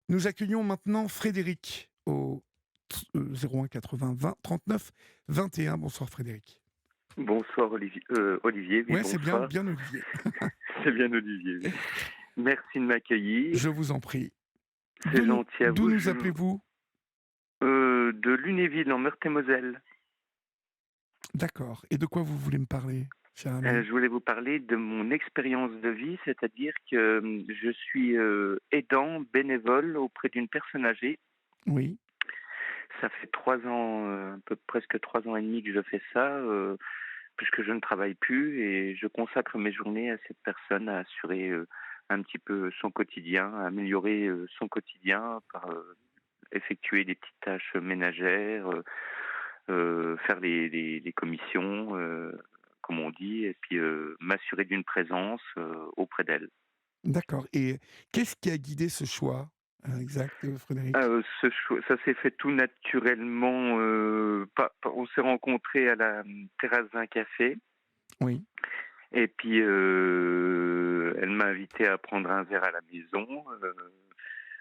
Nous accueillons maintenant Frédéric au 01 80 20 39 21. Bonsoir Frédéric. Bonsoir Olivier, oui Ouais, c'est bien, bonsoir, bien Olivier. c'est bien Olivier, oui. Merci de m'accueillir, Je vous en prie. c'est gentil à D'où vous. nous appelez-vous? De Lunéville en Meurthe-et-Moselle. D'accord. Et de quoi vous voulez me parler, cher ami? Je voulais vous parler de mon expérience de vie, c'est-à-dire que je suis aidant bénévole auprès d'une personne âgée. Oui, Ça fait 3 ans, presque 3 ans et demi que je fais ça, puisque je ne travaille plus et je consacre mes journées à cette personne, à assurer un petit peu son quotidien, à améliorer son quotidien par effectuer des petites tâches ménagères, faire les commissions, comme on dit, et puis m'assurer d'une présence auprès d'elle. d'accord. Et qu'est-ce qui a guidé ce choix, exact, Frédéric? Ça s'est fait tout naturellement. On s'est rencontrés à la terrasse d'un café, Oui, et puis elle m'a invité à prendre un verre à la maison,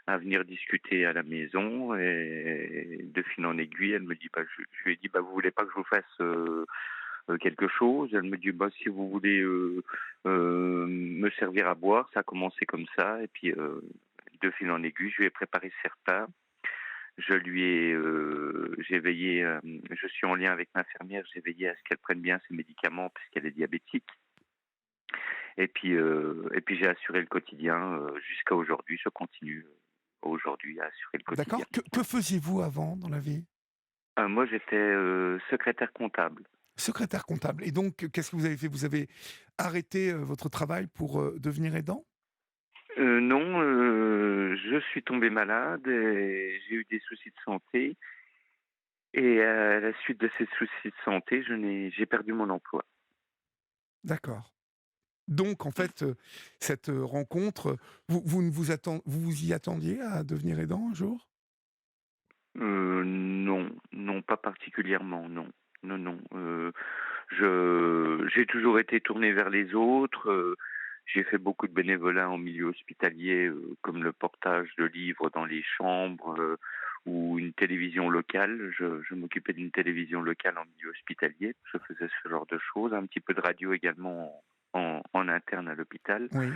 à venir discuter à la maison, et de fil en aiguille, elle me dit, je lui ai dit, vous voulez pas que je vous fasse quelque chose? Elle me dit, si vous voulez me servir à boire. Ça a commencé comme ça, et puis de fil en aiguille, je lui ai préparé ses repas. J'ai veillé, je suis en lien avec l'infirmière, j'ai veillé à ce qu'elle prenne bien ses médicaments puisqu'elle est diabétique. Et puis j'ai assuré le quotidien jusqu'à aujourd'hui. Je continue aujourd'hui à assurer le quotidien. d'accord. Que faisiez-vous avant dans la vie? Moi, j'étais secrétaire comptable. Secrétaire comptable. Et donc, qu'est-ce que vous avez fait? Vous avez arrêté votre travail pour devenir aidant? Non, je suis tombé malade et j'ai eu des soucis de santé. Et à la suite de ces soucis de santé, j'ai perdu mon emploi. D'accord. Donc en fait, cette, rencontre, vous vous y attendiez à devenir aidant un jour? Non, non, pas particulièrement, non. Non, non. J'ai toujours été tourné vers les autres. J'ai fait beaucoup de bénévolat en milieu hospitalier, comme le portage de livres dans les chambres, ou une télévision locale. Je m'occupais d'une télévision locale en milieu hospitalier. Je faisais ce genre de choses. Un petit peu de radio également en interne à l'hôpital. Oui.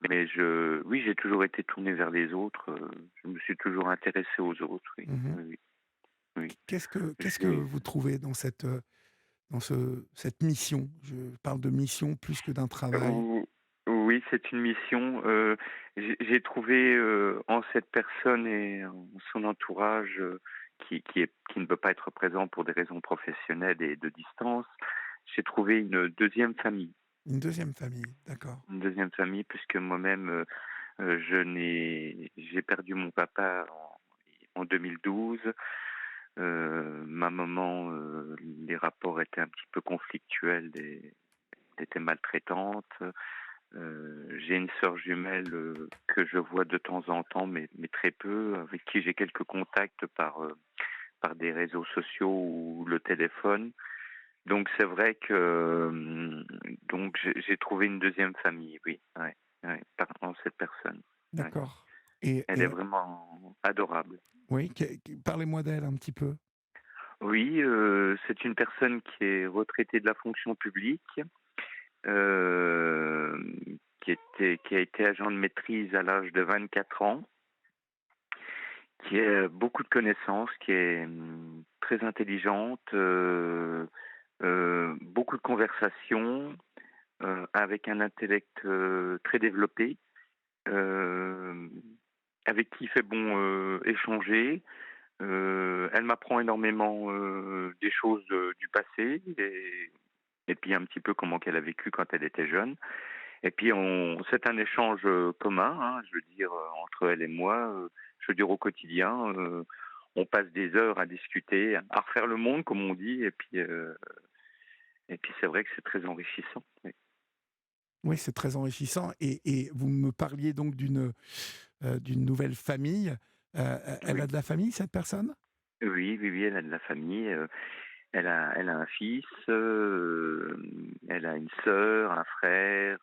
Oui, j'ai toujours été tourné vers les autres. Je me suis toujours intéressé aux autres. Oui, Mmh. oui, oui. Oui. Qu'est-ce que J'ai vous trouvez dans cette, cette mission? Je parle de mission plus que d'un travail. ou Oui, c'est une mission. J'ai trouvé en cette personne et en son entourage, qui ne peut pas être présent pour des raisons professionnelles et de distance, j'ai trouvé une deuxième famille. Une deuxième famille, d'accord. Une deuxième famille, puisque moi-même, j'ai perdu mon papa en 2012. Ma maman, les rapports étaient un petit peu conflictuels et elle était maltraitante. J'ai une sœur jumelle que je vois de temps en temps, mais très peu, avec qui j'ai quelques contacts par des réseaux sociaux ou le téléphone. Donc c'est vrai que donc j'ai trouvé une deuxième famille, oui, ouais, ouais, en cette personne. Ouais. D'accord. Et Elle est vraiment adorable. oui, parlez-moi d'elle un petit peu. Oui, c'est une personne qui est retraitée de la fonction publique, euh, qui a été agent de maîtrise à l'âge de 24 ans, qui a beaucoup de connaissances, qui est très intelligente, beaucoup de conversations, avec un intellect très développé, euh, avec qui il fait bon échanger. Elle m'apprend énormément des choses du passé, et puis un petit peu comment qu'elle a vécu quand elle était jeune. Et puis c'est un échange commun, hein, je veux dire, entre elle et moi. Je veux dire, au quotidien, on passe des heures à discuter, à refaire le monde, comme on dit. Et puis c'est vrai que c'est très enrichissant. Oui, Oui, c'est très enrichissant et vous me parliez donc d'une nouvelle famille. Elle a oui, de la famille, cette personne? oui, oui, oui, elle a de la famille. Elle a un fils, elle a une sœur, un frère,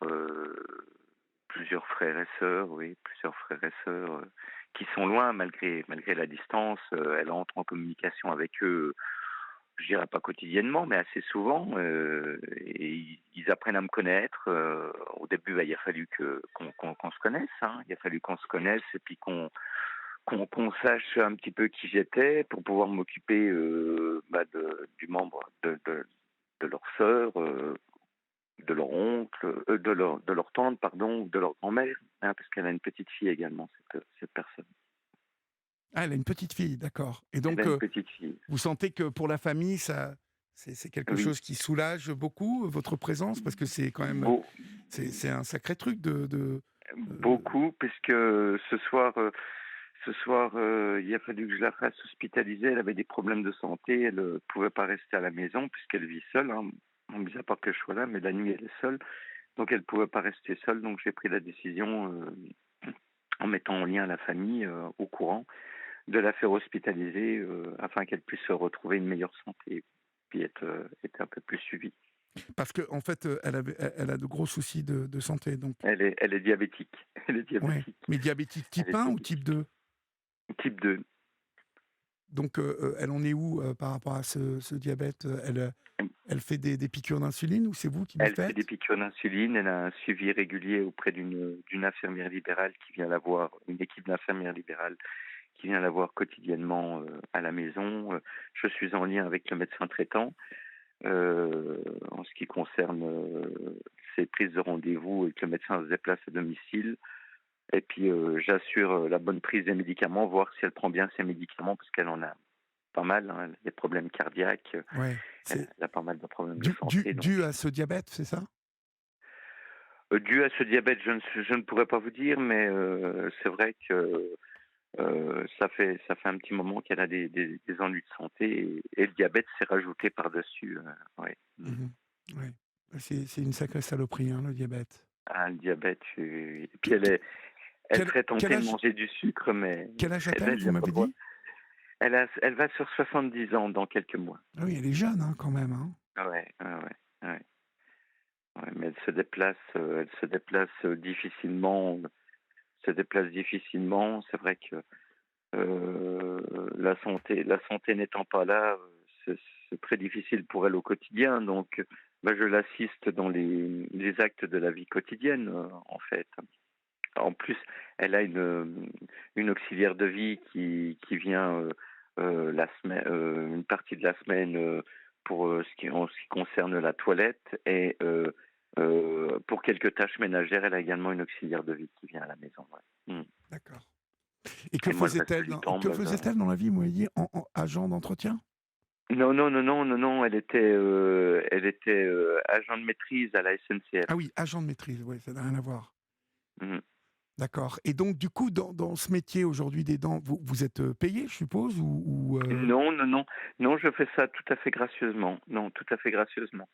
plusieurs frères et sœurs, oui, plusieurs frères et sœurs, qui sont loin malgré la distance. Elle entre en communication avec eux, je dirais pas quotidiennement, mais assez souvent. Et ils apprennent à me connaître. Au début, bah, il a fallu qu'on se connaisse. Hein. Il a fallu qu'on se connaisse et puis qu'on sache un petit peu qui j'étais pour pouvoir m'occuper bah, du membre de leur sœur, de leur oncle, de leur tante, pardon, ou de leur grand-mère, hein, parce qu'elle a une petite fille également, cette personne. Ah, elle a une petite fille, d'accord. Et Elle a donc, une petite fille. vous sentez que pour la famille, c'est quelque Oui, chose qui soulage beaucoup votre présence? Parce que c'est quand même, beau, c'est un sacré truc heu, beaucoup, puisque ce soir, il a fallu que je la fasse hospitaliser. Elle avait des problèmes de santé. Elle ne pouvait pas rester à la maison puisqu'elle vit seule. Hein. Mis à part que je sois là, mais la nuit, elle est seule. Donc, elle ne pouvait pas rester seule. Donc, j'ai pris la décision, en mettant en lien la famille au courant, de la faire hospitaliser afin qu'elle puisse retrouver une meilleure santé puis être un peu plus suivie. parce qu'en en fait, elle a de gros soucis de santé, donc Elle est diabétique. Elle est ouais. diabétique. Mais diabétique Elle type est 1 ou type diabétique. 2? Type 2. Donc, elle en est où, par rapport à ce diabète? Elle fait des piqûres d'insuline ou c'est vous qui lui Elle fait des faites? piqûres d'insuline, elle a un suivi régulier auprès d'une infirmière libérale qui vient la voir, une équipe d'infirmières libérales qui vient la voir quotidiennement à la maison. Je suis en lien avec le médecin traitant en ce qui concerne ses prises de rendez-vous et que le médecin se déplace à domicile. Et puis j'assure la bonne prise des médicaments, voir si elle prend bien ses médicaments parce qu'elle en a pas mal, hein, elle a des problèmes cardiaques, Ouais, elle c'est a pas mal de problèmes de dû santé. Donc dû à ce diabète, c'est ça? dû à ce diabète, je ne pourrais pas vous dire, mais c'est vrai que ça fait un petit moment qu'elle a des ennuis de santé et le diabète s'est rajouté par-dessus. Ouais. Mmh. Mmh. Ouais. C'est une sacrée saloperie, hein, le diabète. Ah, le diabète, et puis Que que elle quel serait quel tentée de âge manger du sucre, mais quel âge elle a-t-elle, elle vous y a pas m'avez le droit. dit? Elle va sur 70 ans dans quelques mois. Ah oui, elle est jeune, hein, quand même, hein? Ouais, ouais, ouais, ouais. Ouais, mais elle se déplace difficilement. C'est vrai que la santé n'étant pas là, c'est très difficile pour elle au quotidien. Donc, bah, je l'assiste dans les actes de la vie quotidienne, en fait. En plus, elle a une auxiliaire de vie qui vient la semaine, une partie de la semaine pour en ce qui concerne la toilette et pour quelques tâches ménagères, elle a également une auxiliaire de vie qui vient à la maison. Ouais. D'accord. Et Et moi, le reste du temps, que bah, faisait-elle dans la vie, vous m'avez dit, en agent d'entretien? non, non, non, non, non, non, elle était agent de maîtrise à la SNCF. Ah oui, agent de maîtrise, ouais, ça n'a rien à voir. Mhm. D'accord. Et donc du coup, dans ce métier aujourd'hui d'aidant, vous êtes, payé, je suppose? Non, non, non, non, je fais ça tout à fait gracieusement. Non, tout à fait gracieusement.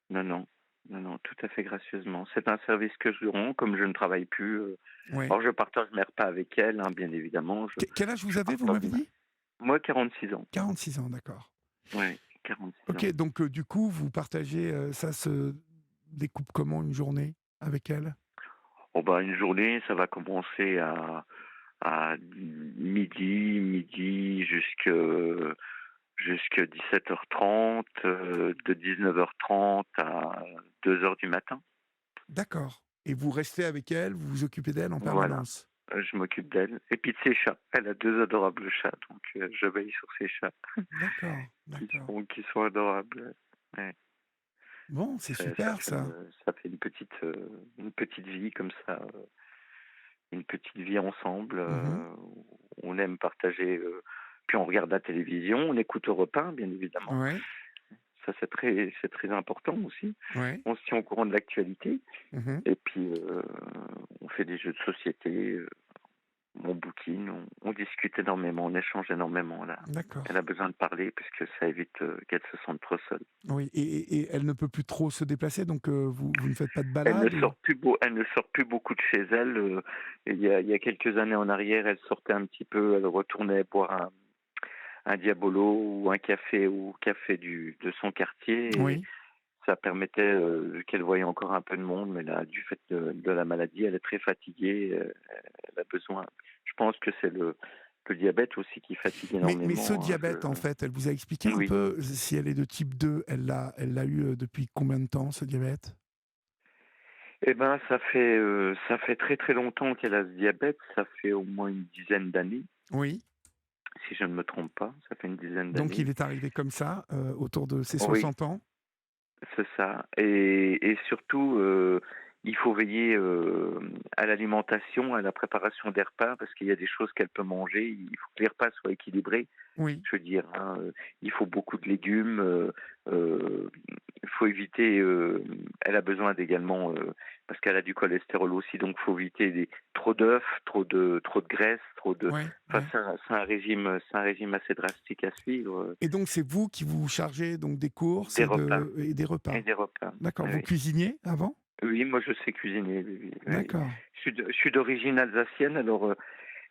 Non, non, non, non, tout à fait gracieusement. C'est un service que je rends, comme je ne travaille plus. Ouais. Alors, je partage mes repas avec elle, hein, bien évidemment. Quel âge vous Je avez, vous partage. m'avez dit? Moi, 46 ans. 46 ans, d'accord. Oui, 46 OK, ans. donc du coup, vous partagez, ça se découpe comment une journée avec elle? Oh, bah, une journée, ça va commencer à midi jusque 17h30, de 19h30 à 2h du matin. D'accord. Et vous restez avec elle, vous vous occupez d'elle en Voilà. permanence? Je m'occupe d'elle et puis de ses chats. Elle a 2 adorables chats, donc je veille sur ses chats D'accord, qui d'accord. sont qui sont adorables. Ouais. Bon, c'est Ça ça super fait ça. une ça fait une petite vie comme ça, une petite vie ensemble, Mmh. où on aime partager, puis on regarde la télévision, on écoute Europe 1 bien évidemment. Ouais, Ça c'est très important aussi. ouais. On se tient au courant de l'actualité Mmh. et puis, on fait des jeux de société, on bouquine, on discute énormément, on échange énormément là. Elle D'accord. a besoin de parler parce que ça évite, qu'elle se sente trop seule. Oui, et elle ne peut plus trop se déplacer, donc vous ne faites pas de Elle ne balade ou? sort plus elle ne sort plus beaucoup de chez elle, il y a quelques années en arrière, elle sortait un petit peu, elle retournait boire un Diabolo ou un café de son quartier et Oui. ça permettait, qu'elle voyait encore un peu de monde, mais là, du fait de la maladie, elle est très fatiguée, elle a besoin, je pense que c'est le diabète aussi qui fatigue Mais ce énormément, hein, diabète, en fait, elle vous a expliqué un oui. peu si elle est de type 2, elle l'a eu, depuis combien de temps, ce diabète? Eh ben, ça fait très, très longtemps qu'elle a ce diabète, ça fait au moins une dizaine d'années, Oui. si je ne me trompe pas, ça fait une dizaine Donc d'années. il est arrivé comme ça, autour de ses Oui. 60 ans? C'est ça, et surtout, il faut veiller, à l'alimentation, à la préparation des repas, parce qu'il y a des choses qu'elle peut manger. Il faut que les repas soient équilibrés. Oui. Je veux dire, hein, il faut beaucoup de légumes, il faut éviter, elle a besoin d'également, parce qu'elle a du cholestérol aussi, donc il faut éviter trop d'œufs, trop de graisse, trop de Ouais, enfin, ouais. c'est un régime assez drastique à suivre, Et donc c'est vous qui vous chargez donc des courses des repas et des et repas? des repas. D'accord. Vous Oui. cuisiniez avant? Oui, moi je sais cuisiner, oui, oui, oui. D'accord, Je suis d'origine alsacienne, alors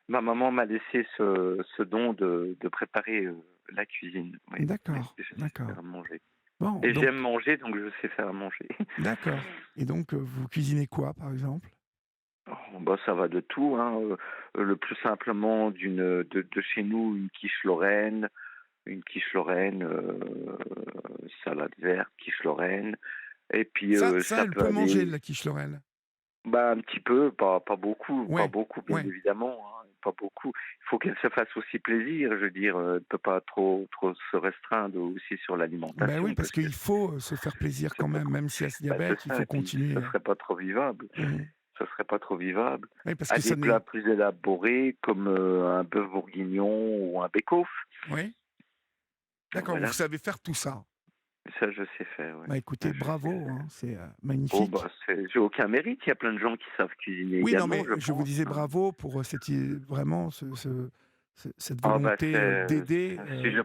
ma maman m'a laissé ce don de préparer la cuisine. Oui, oui, d'accord, je sais d'accord. faire à manger. Bon, Et donc j'aime manger, donc je sais faire à manger. d'accord. Et donc, vous cuisinez quoi, par exemple? Oh, bah, ça va de tout, hein. Le plus simplement de chez nous, une quiche Lorraine, salade verte, quiche Lorraine. Et puis Ça, ça elle peut peut manger aller. de la quiche Lorraine? Bah, un petit peu, pas Ouais, beaucoup, bien ouais. évidemment, hein, pas beaucoup. Il faut qu'elle se fasse aussi plaisir, je veux dire, elle peut pas trop se restreindre aussi sur Ben oui, l'alimentation parce parce que qu'il faut, se faire plaisir c'est quand pas même, trop même s'il y a ce c'est diabète, il ça, faut et puis continuer, ça serait pas trop vivable. mmh. Ça serait pas trop vivable. Oui, parce À que des ça plats n'est plus élaborés comme, un bœuf bourguignon ou un bake-off, oui? D'accord, vous voilà. savez faire tout ça? Ça, je sais faire, ouais. Bah, Ça, écoutez, je sais bravo, faire. hein, c'est, Oh, magnifique. bah, j'ai aucun mérite, il y a plein de gens qui savent cuisiner Oui, non, également, mais je je vous pense, disais hein. bravo pour, vraiment cette Ah bah, volonté, d'aider, si je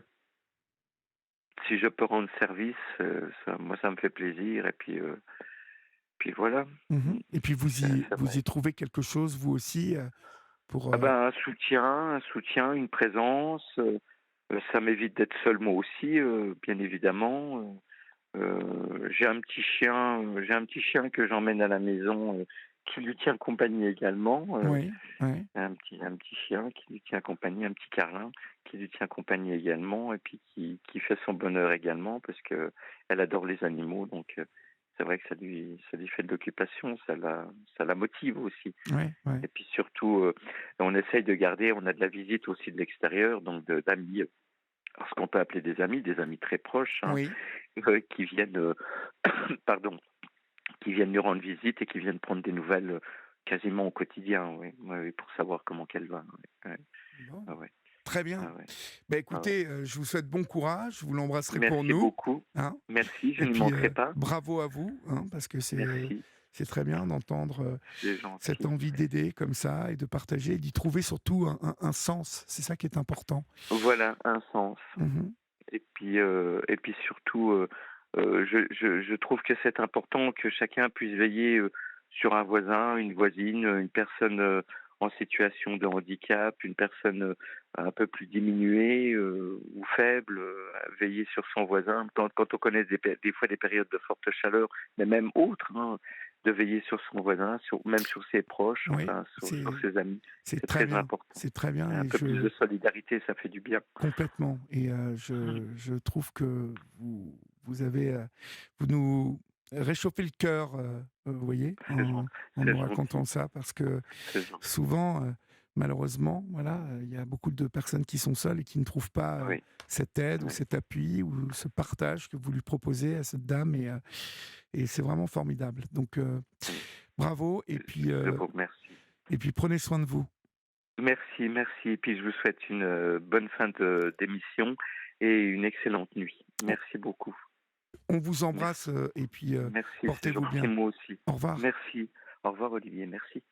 Si je peux rendre service, moi ça me fait plaisir, et puis voilà. mmh Mmh, et puis c'est vous vrai. y trouvez quelque chose vous aussi, pour, Ah ben, un soutien, une présence, ça m'évite d'être seul moi aussi, bien évidemment, j'ai un petit chien que j'emmène à la maison, qui lui tient compagnie également, oui, oui. un petit chien qui lui tient compagnie, un petit Carlin qui lui tient compagnie également, et puis qui fait son bonheur également parce que elle adore les animaux, donc c'est vrai que ça lui fait de l'occupation, ça la motive aussi. Ouais, ouais. Et puis surtout, on essaye de garder, on a de la visite aussi de l'extérieur, donc d'amis, alors ce qu'on peut appeler des amis très proches, hein, Oui. qui viennent, pardon, qui viennent lui rendre visite et qui viennent prendre des nouvelles, quasiment au quotidien, oui, oui, oui, pour savoir comment qu'elle va, ouais, ouais. Bon, Ah ouais, très bien. ah ouais, Bah, ah ouais. écoutez, je vous souhaite bon courage, vous l'embrasserez pour Merci nous, beaucoup. hein, Merci, je et n'y puis, manquerai pas. bravo à vous, hein, parce que Merci, c'est très bien d'entendre, c'est cette gentil. envie d'aider comme ça et de partager et d'y trouver surtout un sens. C'est ça qui est important. Voilà, un sens. Mmh. Et puis surtout, je trouve que c'est important que chacun puisse veiller, sur un voisin, une voisine, une personne, en situation de handicap, une personne, un peu plus diminuée, ou faible, veiller sur son voisin. Quand on connaît des fois des périodes de forte chaleur, mais même autres, hein, de veiller sur son voisin, même sur ses proches, Oui, enfin sur ses amis. c'est C'est très très bien, important. c'est très bien Un et peu plus de je solidarité, ça fait du bien. complètement et je trouve que vous avez, vous nous réchauffez le cœur, vous voyez, C'est gen en c'est nous racontant gentil, ça parce que c'est gentil. souvent, malheureusement, voilà, il y a beaucoup de personnes qui sont seules et qui ne trouvent pas, Oui, cette aide ou oui. cet appui ou ce partage que vous lui proposez à cette dame et c'est vraiment formidable. Donc, Mmh. bravo Je vous remercie. et puis prenez soin de vous. Merci, merci. Et puis je vous souhaite une, bonne fin d'émission et une excellente nuit. On Merci beaucoup. on vous Merci, embrasse, et puis, merci, c'est portez-vous gentil, bien. moi aussi. Au revoir. Merci. Au revoir Olivier, merci.